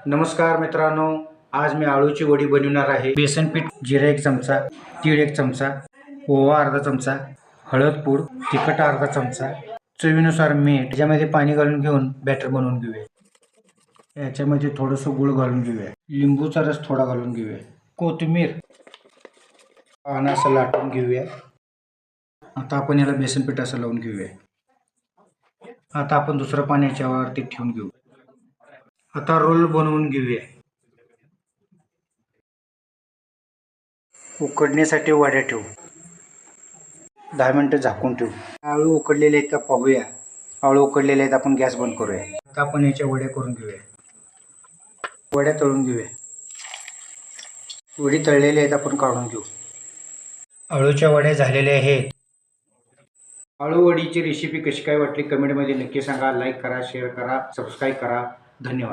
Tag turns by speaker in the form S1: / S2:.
S1: नमस्कार मित्रांनो, आज मी आळूची वडी बनवणार आहे। बेसन पीठ, जिरा 1 चमचा, तीळ 1 चमचा, ओवा अर्धा चमचा, हळद पूड, तिखट अर्धा चमचा, चवीनुसार मीठ। याच्यामध्ये पाणी घालून घेऊन बॅटर बनवून घेऊया। याच्यामध्ये थोडंसं गूळ घालून घेऊया, लिंबूचा रस थोडा घालून घेऊया, कोथिंबीर आणि असं लाटून घेऊया। आता आपण याला बेसन पीठ असं लावून घेऊया। आता आपण दुसरं पाणी याच्यावरती ठेवून घेऊ। आता रोल बनवून घेऊया। उकडण्यासाठी वड्या ठेवू, 10 मिनिटं झाकून ठेवू। आळू उकडलेले आहेत का पाहूया। आळू उकडलेले आहेत, आपण गॅस बंद करूया। आता आपण याच्या वड्या करून घेऊया। वड्या तळून घेऊया। वडी तळलेल्या आहेत, आपण काढून घेऊ। आळूच्या वड्या झालेल्या आहेत। आळू वडीची रेसिपी कशी काय वाटली कमेंटमध्ये नक्की सांगा। लाईक करा, शेअर करा, सबस्क्राईब करा। धन्यवाद।